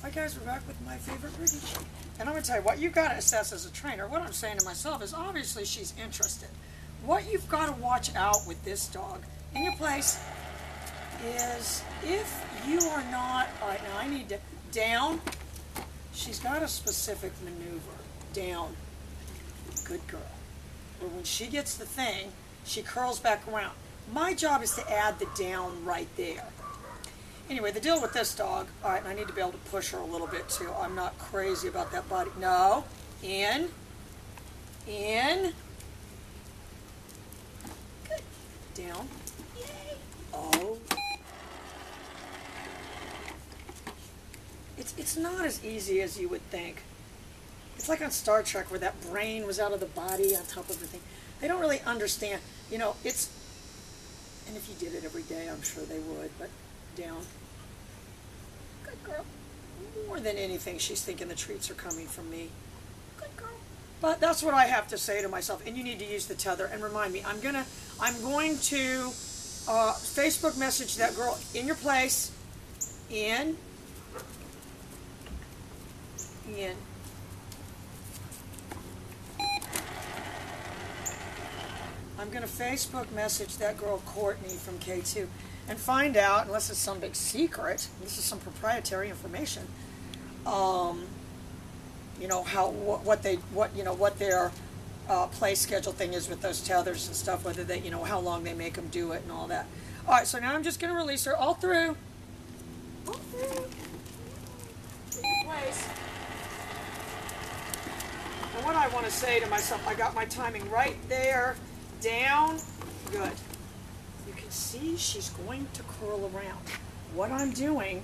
Hi guys, we're back with my favorite British. And I'm going to tell you what you've got to assess as a trainer. What I'm saying to myself is obviously she's interested. What you've got to watch out with this dog in your place is if you are not, all right, now I need to, down, she's got a specific maneuver, down, good girl. Or when she gets the thing, she curls back around. My job is to add the down right there. Anyway, the deal with this dog, all right, and I need to be able to push her a little bit too. I'm not crazy about that body. No, in, good, down, yay, oh. It's not as easy as you would think. It's like on Star Trek where that brain was out of the body on top of the thing. They don't really understand, you know, it's, and if you did it every day, I'm sure they would, but down. Good girl. More than anything, she's thinking the treats are coming from me. Good girl. But that's what I have to say to myself. And you need to use the tether. And remind me, I'm going to Facebook message that girl in your place. In. I'm going to Facebook message that girl Courtney from K2 and find out, unless it's some big secret, this is some proprietary information, you know, what their play schedule thing is with those tethers and stuff, whether they, you know, how long they make them do it and all that. All right, so now I'm just going to release her all through. All through. In your place. And what I want to say to myself, I got my timing right there. Down, good. You can see she's going to curl around. What I'm doing,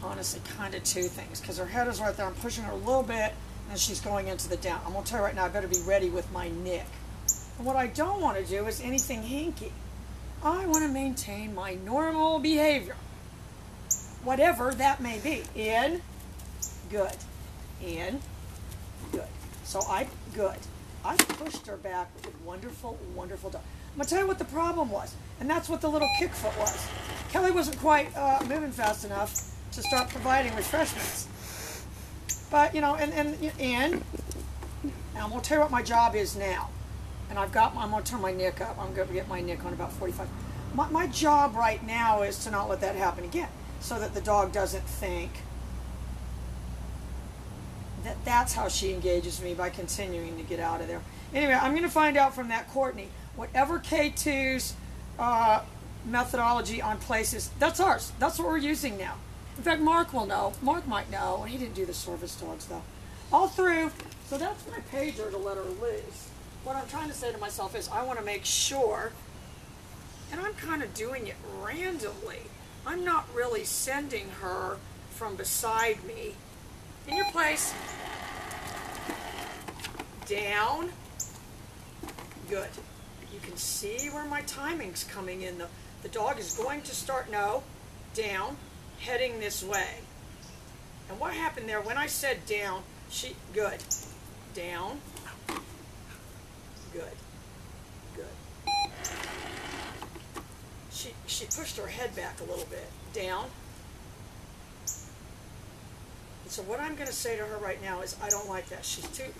honestly, kind of two things, because her head is right there. I'm pushing her a little bit, and she's going into the down. I'm going to tell you right now, I better be ready with my nick. And what I don't want to do is anything hinky. I want to maintain my normal behavior, whatever that may be. In, good. In, good. So good. I pushed her back with a wonderful, wonderful dog. I'm going to tell you what the problem was, and that's what the little kick foot was. Kelly wasn't quite moving fast enough to start providing refreshments. But, you know, and I'm going to tell you what my job is now. And I'm going to turn my nick up. I'm going to get my nick on about 45. My job right now is to not let that happen again, so that the dog doesn't think that's how she engages me, by continuing to get out of there. Anyway, I'm going to find out from that Courtney, whatever K2's methodology on places, that's ours. That's what we're using now. In fact, Mark will know. Mark might know. He didn't do the service dogs, though. All through. So that's my pager to let her loose. What I'm trying to say to myself is I want to make sure, and I'm kind of doing it randomly. I'm not really sending her from beside me. In your place. Down. Good. You can see where my timing's coming in. The dog is going to start, no, down, heading this way. And what happened there, when I said down, good. Down. Good. Good. She pushed her head back a little bit. Down. So what I'm going to say to her right now is, I don't like that. She's too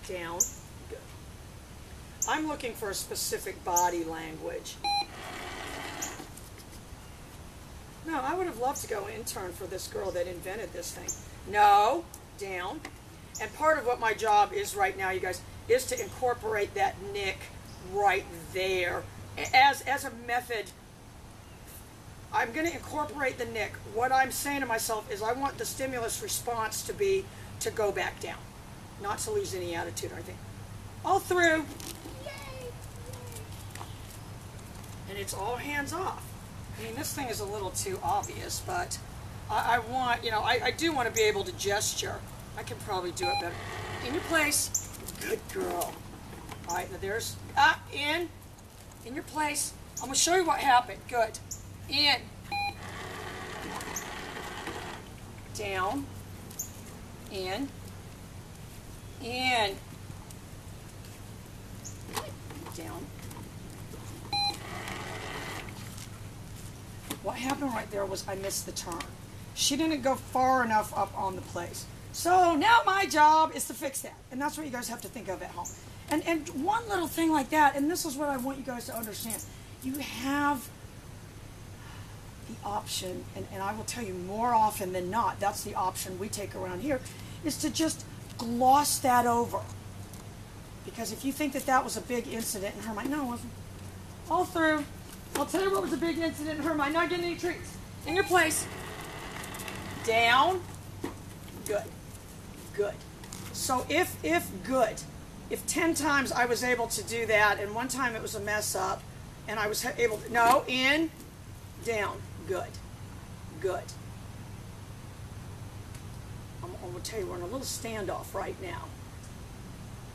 down. Good. I'm looking for a specific body language. No, I would have loved to go intern for this girl that invented this thing. No, down. And part of what my job is right now, you guys, is to incorporate that nick right there as a method. I'm going to incorporate the nick. What I'm saying to myself is I want the stimulus response to be to go back down, not to lose any attitude or anything. All through. Yay! And it's all hands off. I mean, this thing is a little too obvious, but I want, you know, I do want to be able to gesture. I can probably do it better. In your place. Good girl. All right, now there's, in your place. I'm going to show you what happened. Good. In, down, in, down. What happened right there was I missed the turn. She didn't go far enough up on the place. So now my job is to fix that. And that's what you guys have to think of at home. And one little thing like that, and this is what I want you guys to understand. You have the option, and I will tell you more often than not, that's the option we take around here, is to just gloss that over. Because if you think that that was a big incident in her mind, no, it wasn't. All through, I'll tell you what was a big incident in her mind. Not getting any treats. In your place. Down. Good. Good. So if good, if 10 times I was able to do that, and one time it was a mess up, and I was able to, no, in, down. Good. Good. I'm going to tell you, we're in a little standoff right now.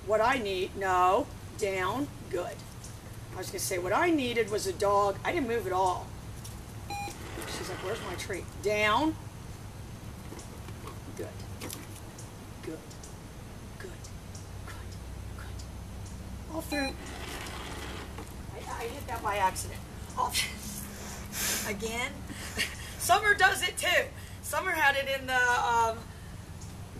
What I need, no, down, good. I was going to say, what I needed was a dog. I didn't move at all. She's like, where's my treat? Down, good, good, good, good, good. All through. I hit that by accident. All through. Again. Summer does it too. Summer had it in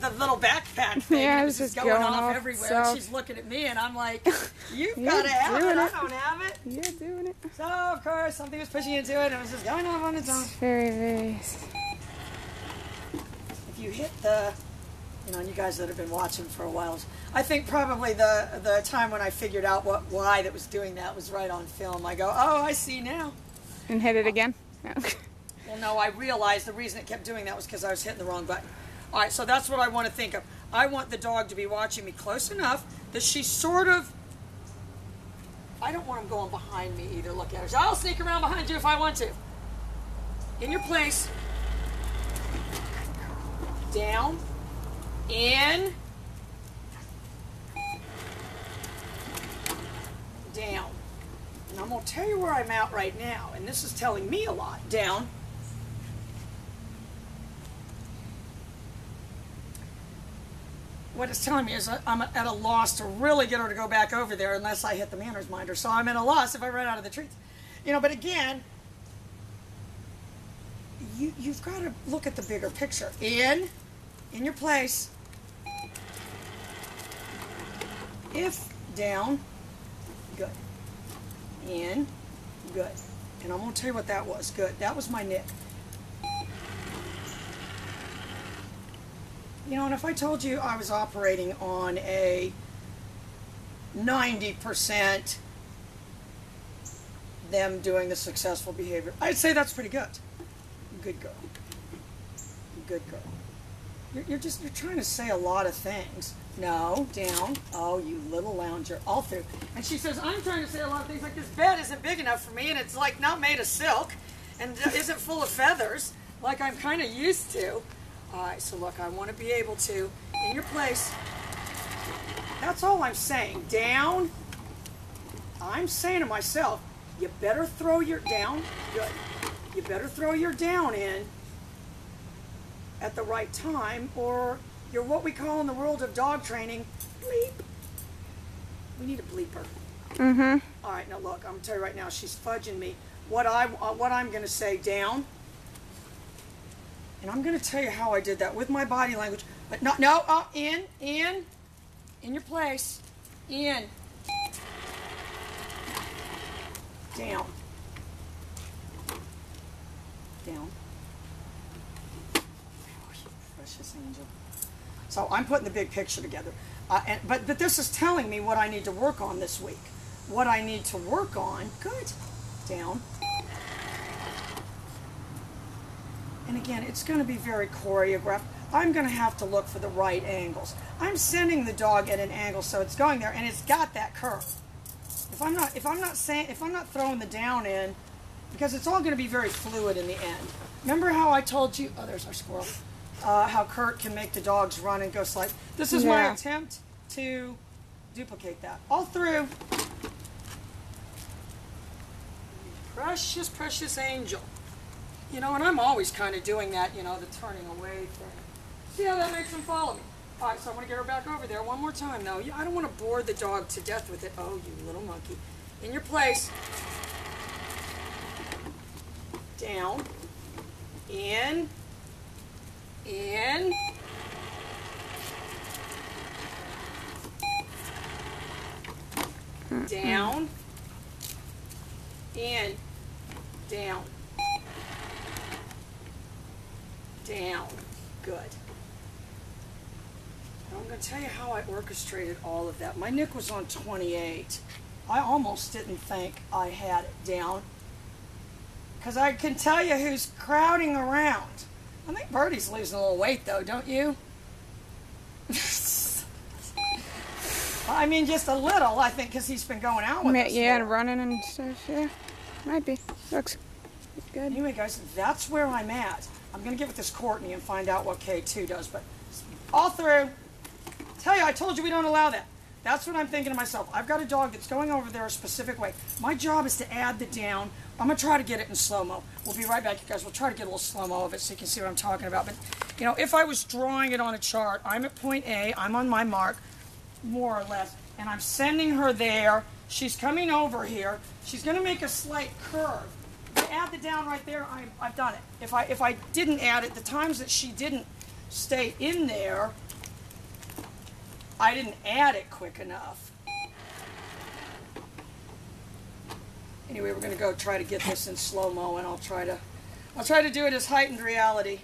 the little backpack thing. Yeah, it was just going off everywhere. So she's looking at me, and I'm like, you've got to have it. I don't have it. You're doing it. So, of course, something was pushing into it, and it was just going off on its own. It's very, very... If you hit the, and you guys that have been watching for a while, I think probably the time when I figured out why that was doing that was right on film. I go, oh, I see now. And hit it again? No. Well, no, I realized the reason it kept doing that was because I was hitting the wrong button. All right, so that's what I want to think of. I want the dog to be watching me close enough that she's sort of... I don't want him going behind me either. Look at her. So I'll sneak around behind you if I want to. In your place. Down. In. Down. And I'm going to tell you where I'm at right now, and this is telling me a lot. Down. What it's telling me is I'm at a loss to really get her to go back over there unless I hit the manners minder. So I'm at a loss if I run out of the treats. But again, you've got to look at the bigger picture. In your place. If, down, good. In, good. And I'm going to tell you what that was. Good. That was my nick. And if I told you I was operating on a 90% them doing the successful behavior, I'd say that's pretty good. Good girl. Good girl. You're trying to say a lot of things. No, down. Oh, you little lounger. All through. And she says, I'm trying to say a lot of things like this bed isn't big enough for me, and it's like not made of silk, and isn't full of feathers like I'm kind of used to. All right, so look, I want to be able to, in your place, that's all I'm saying. Down, I'm saying to myself, you better throw your down, good. You better throw your down in at the right time, or you're what we call in the world of dog training, bleep. We need a bleeper. Mm-hmm. All right, now look, I'm going to tell you right now, she's fudging me. What I'm going to say, down. And I'm going to tell you how I did that with my body language. But in your place. In. Down. Down. Precious angel. So I'm putting the big picture together. But this is telling me what I need to work on this week. What I need to work on. Good. Down. And again, it's going to be very choreographed. I'm going to have to look for the right angles. I'm sending the dog at an angle so it's going there, and it's got that curve. If I'm not throwing the down in, because it's all going to be very fluid in the end. Remember how I told you? Oh, there's our squirrel. How Kurt can make the dogs run and go slide. This is my attempt to duplicate that all through. Precious, precious angel. And I'm always kind of doing that, the turning away thing. See how that makes them follow me? All right, so I'm going to get her back over there one more time, though. I don't want to bore the dog to death with it. Oh, you little monkey. In your place. Down. In. Down. In. Down. Down. Good. I'm going to tell you how I orchestrated all of that. My Nick was on 28. I almost didn't think I had it down, because I can tell you who's crowding around. I think Birdie's losing a little weight, though, don't you? I mean, just a little, I think, because he's been going out with us. Yeah, more. running and stuff. Yeah, might be. Looks good. Anyway, guys, that's where I'm at. I'm going to get with this Courtney and find out what K2 does, but all through, tell you, I told you we don't allow that. That's what I'm thinking to myself. I've got a dog that's going over there a specific way. My job is to add the down. I'm going to try to get it in slow-mo. We'll be right back, you guys. We'll try to get a little slow-mo of it so you can see what I'm talking about. But, you know, if I was drawing it on a chart, I'm at point A. I'm on my mark, more or less, and I'm sending her there. She's coming over here. She's going to make a slight curve. If I add the down right there, I've done it. If I didn't add it, the times that she didn't stay in there, I didn't add it quick enough. Anyway, we're going to go try to get this in slow-mo, and I'll try to do it as heightened reality.